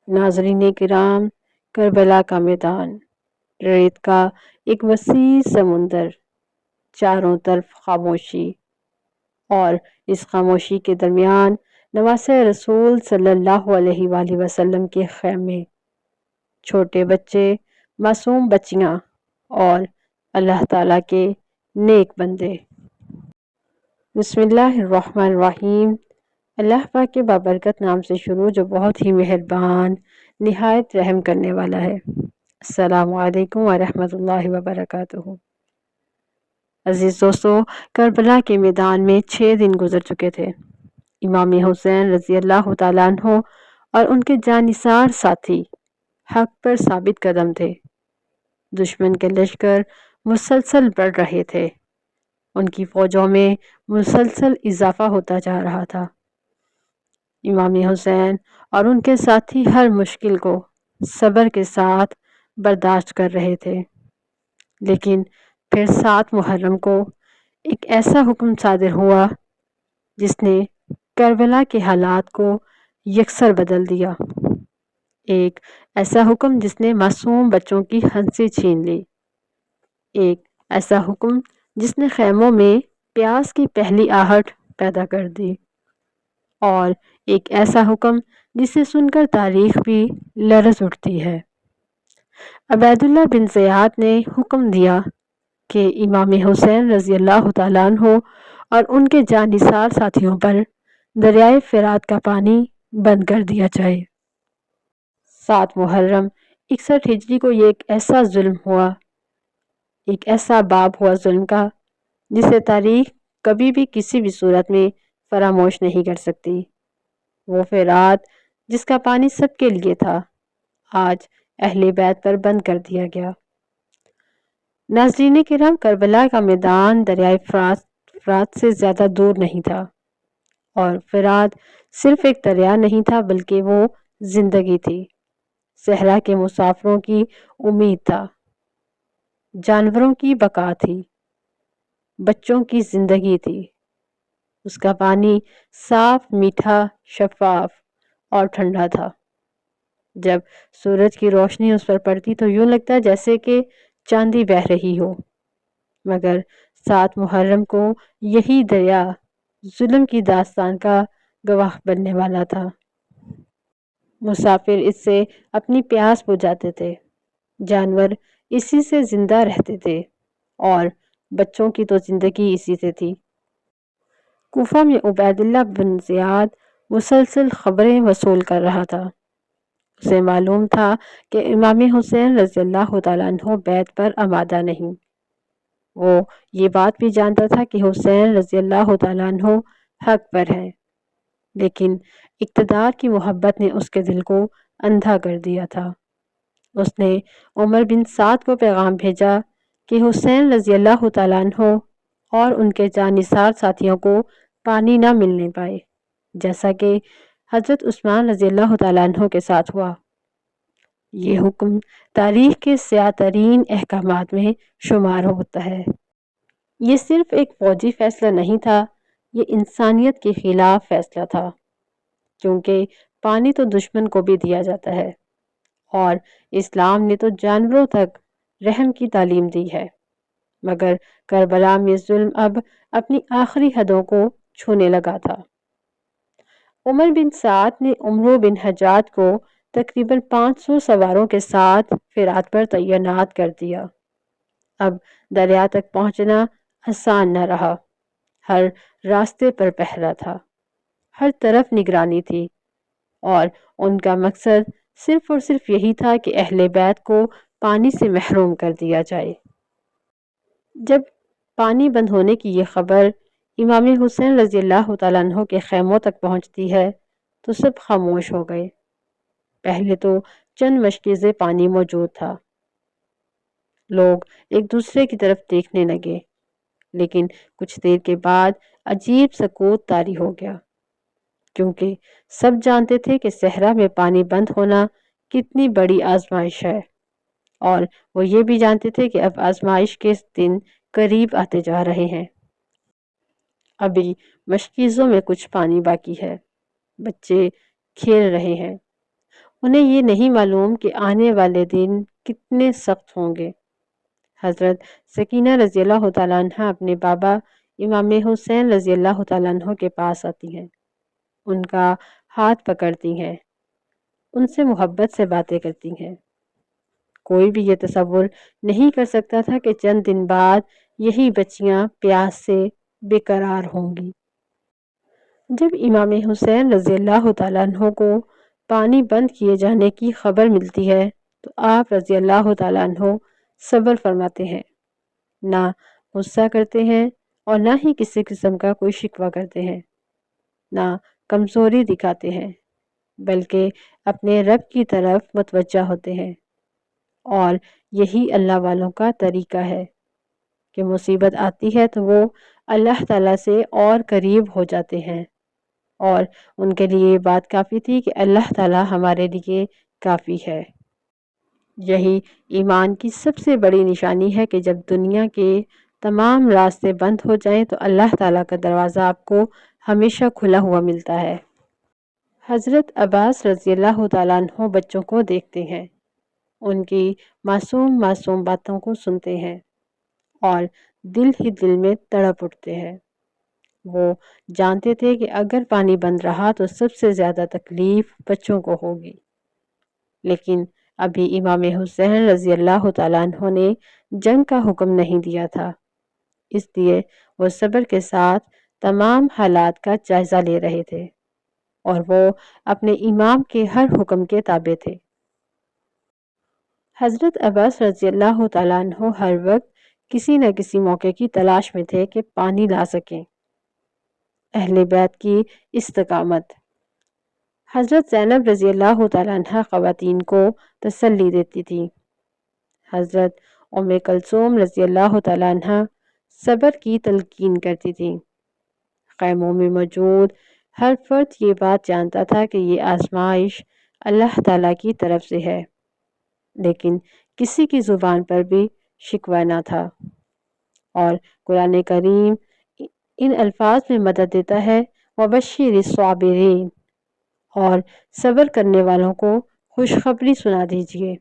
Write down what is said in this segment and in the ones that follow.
ناظرین کرام، کربلا کا میدان، ریت کا ایک وسیع سمندر، چاروں طرف خاموشی، اور اس خاموشی کے درمیان نواسہ رسول صلی اللہ علیہ وآلہ وسلم کے خیمے، چھوٹے بچے، معصوم بچیاں اور اللہ تعالیٰ کے نیک بندے۔ بسم اللہ الرحمن الرحیم۔ اللہ پاک کے بابرکت نام سے شروع جو بہت ہی مہربان، نہایت رحم کرنے والا ہے۔ السلام علیکم ورحمۃ اللہ وبرکاتہ۔ عزیز دوستو، کربلا کے میدان میں 6 دن گزر چکے تھے۔ امام حسین رضی اللہ تعالیٰ عنہ اور ان کے جانثار ساتھی حق پر ثابت قدم تھے۔ دشمن کے لشکر مسلسل بڑھ رہے تھے، ان کی فوجوں میں مسلسل اضافہ ہوتا جا رہا تھا۔ امام حسین اور ان کے ساتھی ہر مشکل کو صبر کے ساتھ برداشت کر رہے تھے، لیکن پھر 7 محرم کو ایک ایسا حکم صادر ہوا جس نے کربلا کے حالات کو یکسر بدل دیا۔ ایک ایسا حکم جس نے معصوم بچوں کی ہنسی چھین لی، ایک ایسا حکم جس نے خیموں میں پیاس کی پہلی آہٹ پیدا کر دی، اور ایک ایسا حکم جسے سن کر تاریخ بھی لرز اٹھتی ہے۔ عبیداللہ بن زیاد نے حکم دیا کہ امام حسین رضی اللہ تعالیٰ عنہ اور ان کے جانثار ساتھیوں پر دریائے فرات کا پانی بند کر دیا جائے۔ 7 محرم 61 ہجری کو یہ ایک ایسا ظلم ہوا، ایک ایسا باب ہوا ظلم کا، جسے تاریخ کبھی بھی کسی بھی صورت میں فراموش نہیں کر سکتی۔ وہ فرات جس کا پانی سب کے لیے تھا، آج اہل بیت پر بند کر دیا گیا۔ ناظرین کرام، کربلا کا میدان دریائے فرات سے زیادہ دور نہیں تھا، اور فرات صرف ایک دریا نہیں تھا بلکہ وہ زندگی تھی، صحرا کے مسافروں کی امید تھا، جانوروں کی بقا تھی، بچوں کی زندگی تھی۔ اس کا پانی صاف، میٹھا، شفاف اور ٹھنڈا تھا۔ جب سورج کی روشنی اس پر پڑتی تو یوں لگتا جیسے کہ چاندی بہہ رہی ہو، مگر 7 محرم کو یہی دریا ظلم کی داستان کا گواہ بننے والا تھا۔ مسافر اس سے اپنی پیاس بجھاتے تھے، جانور اسی سے زندہ رہتے تھے، اور بچوں کی تو زندگی اسی سے تھی۔ کوفہ میں عبیداللہ بن زیاد مسلسل خبریں وصول کر رہا تھا۔ اسے معلوم تھا کہ امام حسین رضی اللہ تعالیٰ عنہ بیت پر آمادہ نہیں۔ وہ یہ بات بھی جانتا تھا کہ حسین رضی اللہ تعالیٰ عنہ حق پر ہے، لیکن اقتدار کی محبت نے اس کے دل کو اندھا کر دیا تھا۔ اس نے عمر بن سعد کو پیغام بھیجا کہ حسین رضی اللہ تعالیٰ عنہ اور ان کے جانثار ساتھیوں کو پانی نہ ملنے پائے، جیسا کہ حضرت عثمان رضی اللہ تعالیٰ عنہ کے ساتھ ہوا۔ یہ حکم تاریخ کے سیاہ ترین احکامات میں شمار ہوتا ہے۔ یہ صرف ایک فوجی فیصلہ نہیں تھا، یہ انسانیت کے خلاف فیصلہ تھا، کیونکہ پانی تو دشمن کو بھی دیا جاتا ہے، اور اسلام نے تو جانوروں تک رحم کی تعلیم دی ہے، مگر کربلا میں ظلم اب اپنی آخری حدوں کو چھونے لگا تھا۔ عمر بن سعد نے عمرو بن حجاج کو تقریباً 500 سواروں کے ساتھ فرات پر تعینات کر دیا۔ اب دریا تک پہنچنا آسان نہ رہا، ہر راستے پر پہرا تھا، ہر طرف نگرانی تھی، اور ان کا مقصد صرف اور صرف یہی تھا کہ اہل بیت کو پانی سے محروم کر دیا جائے۔ جب پانی بند ہونے کی یہ خبر امام حسین رضی اللہ تعالیٰ عنہ کے خیموں تک پہنچتی ہے تو سب خاموش ہو گئے۔ پہلے تو چند مشکیزیں پانی موجود تھا، لوگ ایک دوسرے کی طرف دیکھنے لگے، لیکن کچھ دیر کے بعد عجیب سکوت طاری ہو گیا، کیونکہ سب جانتے تھے کہ صحرا میں پانی بند ہونا کتنی بڑی آزمائش ہے، اور وہ یہ بھی جانتے تھے کہ اب آزمائش کے دن قریب آتے جا رہے ہیں۔ ابھی مشکیزوں میں کچھ پانی باقی ہے، بچے کھیل رہے ہیں، انہیں یہ نہیں معلوم کہ آنے والے دن کتنے سخت ہوں گے۔ حضرت سکینہ رضی اللہ تعالیٰ عنہ اپنے بابا امام حسین رضی اللہ تعالیٰ عنہ کے پاس آتی ہیں، ان کا ہاتھ پکڑتی ہیں، ان سے محبت سے باتیں کرتی ہیں۔ کوئی بھی یہ تصور نہیں کر سکتا تھا کہ چند دن بعد یہی بچیاں پیاس سے بے قرار ہوں گی۔ جب امام حسین رضی اللہ تعالیٰ عنہ کو پانی بند کیے جانے کی خبر ملتی ہے تو آپ رضی اللہ تعالیٰ عنہ صبر فرماتے ہیں، نہ غصہ کرتے ہیں اور نہ ہی کسی قسم کا کوئی شکوہ کرتے ہیں، نہ کمزوری دکھاتے ہیں، بلکہ اپنے رب کی طرف متوجہ ہوتے ہیں۔ اور یہی اللہ والوں کا طریقہ ہے کہ مصیبت آتی ہے تو وہ اللہ تعالیٰ سے اور قریب ہو جاتے ہیں، اور ان کے لیے یہ بات کافی تھی کہ اللہ تعالیٰ ہمارے لیے کافی ہے۔ یہی ایمان کی سب سے بڑی نشانی ہے کہ جب دنیا کے تمام راستے بند ہو جائیں تو اللہ تعالیٰ کا دروازہ آپ کو ہمیشہ کھلا ہوا ملتا ہے۔ حضرت عباس رضی اللہ تعالیٰ عنہ بچوں کو دیکھتے ہیں، ان کی معصوم معصوم باتوں کو سنتے ہیں اور دل ہی دل میں تڑپ اٹھتے ہیں۔ وہ جانتے تھے کہ اگر پانی بند رہا تو سب سے زیادہ تکلیف بچوں کو ہوگی، لیکن ابھی امام حسین رضی اللہ تعالیٰ عنہ نے جنگ کا حکم نہیں دیا تھا، اس لیے وہ صبر کے ساتھ تمام حالات کا جائزہ لے رہے تھے اور وہ اپنے امام کے ہر حکم کے تابع تھے۔ حضرت عباس رضی اللہ تعالیٰ عنہ ہر وقت کسی نہ کسی موقع کی تلاش میں تھے کہ پانی لا سکیں۔ اہل بیت کی استقامت۔ حضرت زینب رضی اللہ تعالیٰ عنہ خواتین کو تسلی دیتی تھی۔ حضرت ام کلثوم رضی اللہ تعالیٰ عنہ صبر کی تلقین کرتی تھی۔ خیموں میں موجود ہر فرد یہ بات جانتا تھا کہ یہ آزمائش اللہ تعالیٰ کی طرف سے ہے، لیکن کسی کی زبان پر بھی شکوہ نہ تھا، اور قرآن کریم ان الفاظ میں مدد دیتا ہے وَبَشِّرِ الصَّابِرِينَ، اور صبر کرنے والوں کو خوشخبری سنا دیجیے۔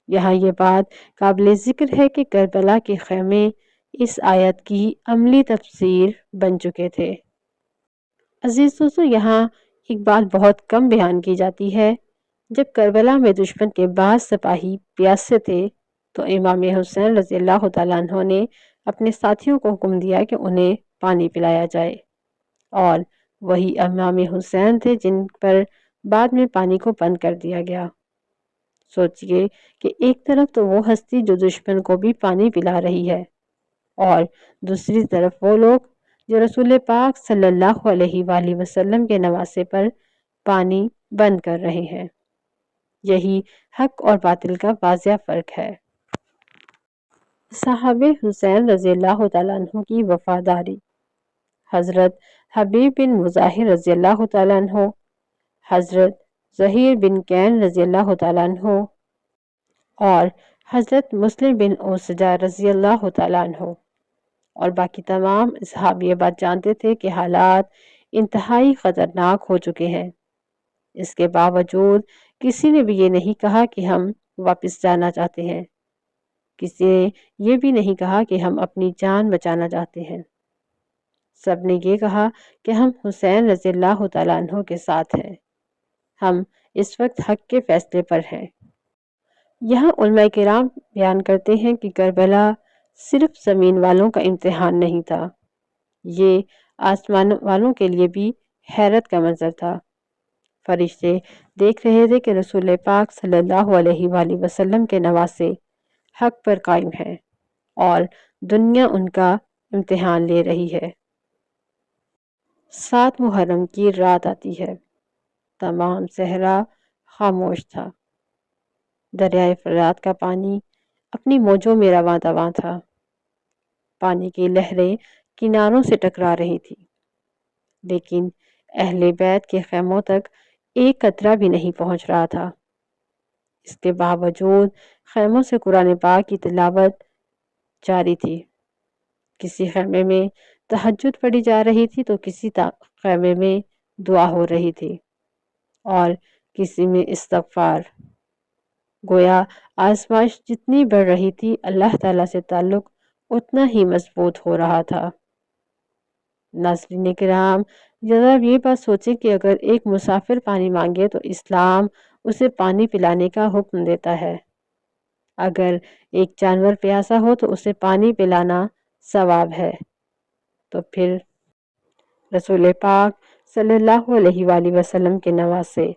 یہاں یہ بات قابل ذکر ہے کہ کربلا کے خیمے اس آیت کی عملی تفسیر بن چکے تھے۔ عزیز دوستو، یہاں ایک بات بہت کم بیان کی جاتی ہے۔ جب کربلا میں دشمن کے بعض سپاہی پیاسے تھے تو امام حسین رضی اللہ تعالیٰ عنہ نے اپنے ساتھیوں کو حکم دیا کہ انہیں پانی پلایا جائے، اور وہی امام حسین تھے جن پر بعد میں پانی کو بند کر دیا گیا۔ سوچئے کہ ایک طرف تو وہ ہستی جو دشمن کو بھی پانی پلا رہی ہے، اور دوسری طرف وہ لوگ جو رسول پاک صلی اللہ علیہ وآلہ وسلم کے نواسے پر پانی بند کر رہے ہیں۔ یہی حق اور باطل کا واضح فرق ہے۔ صاحب حسین رضی اللہ تعالیٰ عنہ کی وفاداری۔ حضرت حبیب بن مظاہر رضی اللہ تعالیٰ عنہ، حضرت زہیر بن کین رضی اللہ تعالیٰ عنہ اور حضرت مسلم بن اوسجہ رضی اللہ تعالیٰ عنہ اور باقی تمام اصحاب یہ بات جانتے تھے کہ حالات انتہائی خطرناک ہو چکے ہیں۔ اس کے باوجود کسی نے بھی یہ نہیں کہا کہ ہم واپس جانا چاہتے ہیں، کسی نے یہ بھی نہیں کہا کہ ہم اپنی جان بچانا چاہتے ہیں۔ سب نے یہ کہا کہ ہم حسین رضی اللہ تعالیٰ عنہ کے ساتھ ہیں، ہم اس وقت حق کے فیصلے پر ہیں۔ یہاں علماء کرام بیان کرتے ہیں کہ کربلا صرف زمین والوں کا امتحان نہیں تھا، یہ آسمان والوں کے لیے بھی حیرت کا منظر تھا۔ فرشتے دیکھ رہے تھے کہ رسول پاک صلی اللہ علیہ وآلہ وسلم کے نواسے حق پر قائم ہیں اور دنیا ان کا امتحان لے رہی ہے۔ 7 محرم کی رات آتی ہے، تمام صحرا خاموش تھا، دریائے فرات کا پانی اپنی موجوں میں رواں دواں تھا، پانی کی لہریں کناروں سے ٹکرا رہی تھی، لیکن اہل بیت کے خیموں تک ایک قطرہ بھی نہیں پہنچ رہا تھا۔ اس کے باوجود خیموں سے قرآن پاک کی تلاوت جاری تھی۔ کسی خیمے میں تہجد پڑھی جا رہی تھی تو کسی خیمے میں دعا ہو رہی تھی، اور کسی میں استغفار۔ گویا آزمائش جتنی بڑھ رہی تھی اللہ تعالیٰ سے تعلق اتنا ہی مضبوط ہو رہا تھا۔ ناظرین کرام، ذرا یہ بات سوچیں کہ اگر ایک مسافر پانی مانگے تو اسلام اسے پانی پلانے کا حکم دیتا ہے۔ اگر ایک جانور پیاسا ہو تو اسے پانی پلانا ثواب ہے، تو پھر رسول پاک صلی اللہ علیہ وآلہ وسلم کے نواسے،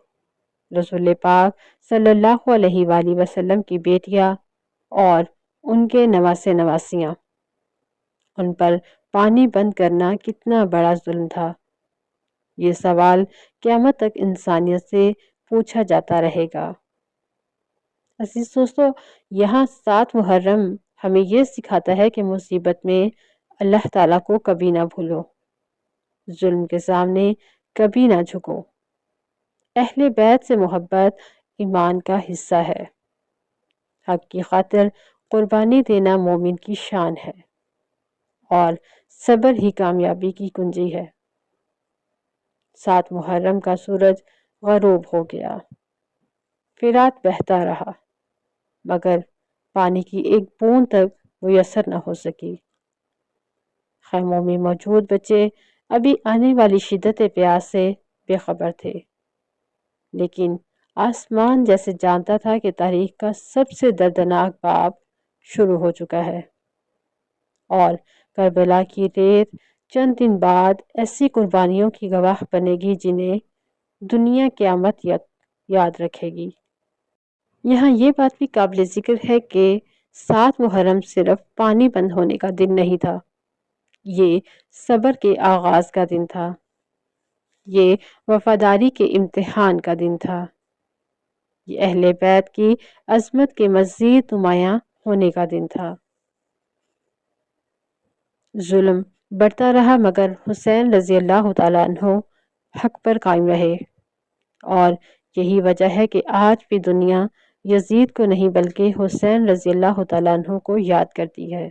رسول پاک صلی اللہ علیہ وآلہ وسلم کی بیٹیاں اور ان کے نواسے نواسیاں، ان پر پانی بند کرنا کتنا بڑا ظلم تھا۔ یہ سوال قیامت تک انسانیت سے پوچھا جاتا رہے گا۔ عزیز دوستو، یہاں 7 محرم ہمیں یہ سکھاتا ہے کہ مصیبت میں اللہ تعالیٰ کو کبھی نہ بھولو، ظلم کے سامنے کبھی نہ جھکو۔ اہل بیت سے محبت ایمان کا حصہ ہے۔ حق کی خاطر قربانی دینا مومن کی شان ہے، اور صبر ہی کامیابی کی کنجی ہے۔ 7 محرم کا سورج غروب ہو گیا، فرات بہتا رہا، مگر پانی کی ایک بوند تک میسر نہ ہو سکی۔ خیموں میں موجود بچے ابھی آنے والی شدت پیاس سے بے خبر تھے، لیکن آسمان جیسے جانتا تھا کہ تاریخ کا سب سے دردناک باب شروع ہو چکا ہے، اور کربلا کی ریت چند دن بعد ایسی قربانیوں کی گواہ بنے گی جنہیں دنیا قیامت یاد رکھے گی۔ یہاں یہ بات بھی قابل ذکر ہے کہ 7 محرم صرف پانی بند ہونے کا دن نہیں تھا، یہ صبر کے آغاز کا دن تھا، یہ وفاداری کے امتحان کا دن تھا، یہ اہل بیت کی عظمت کے مزید نمایاں ہونے کا دن تھا۔ ظلم بڑھتا رہا مگر حسین رضی اللہ تعالیٰ عنہ حق پر قائم رہے، اور یہی وجہ ہے کہ آج بھی دنیا یزید کو نہیں بلکہ حسین رضی اللہ تعالیٰ عنہ کو یاد کرتی ہے۔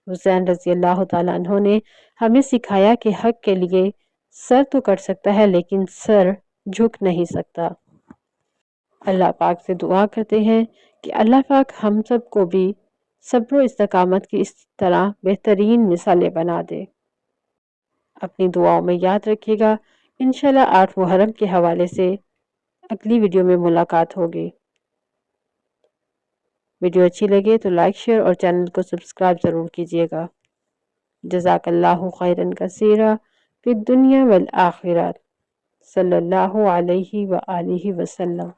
حسین رضی اللہ تعالیٰ عنہ نے ہمیں سکھایا کہ حق کے لیے سر تو کٹ سکتا ہے لیکن سر جھک نہیں سکتا۔ اللہ پاک سے دعا کرتے ہیں کہ اللہ پاک ہم سب کو بھی صبر و استقامت کی اس طرح بہترین مثالیں بنا دے۔ اپنی دعاؤں میں یاد رکھیے گا۔ انشاءاللہ 8 محرم کے حوالے سے اگلی ویڈیو میں ملاقات ہوگی۔ ویڈیو اچھی لگے تو لائک، شیئر اور چینل کو سبسکرائب ضرور کیجیے گا۔ جزاک اللہ خیرا کثیرا فی الدنیا والآخرہ، صلی اللہ علیہ وآلہ وسلم۔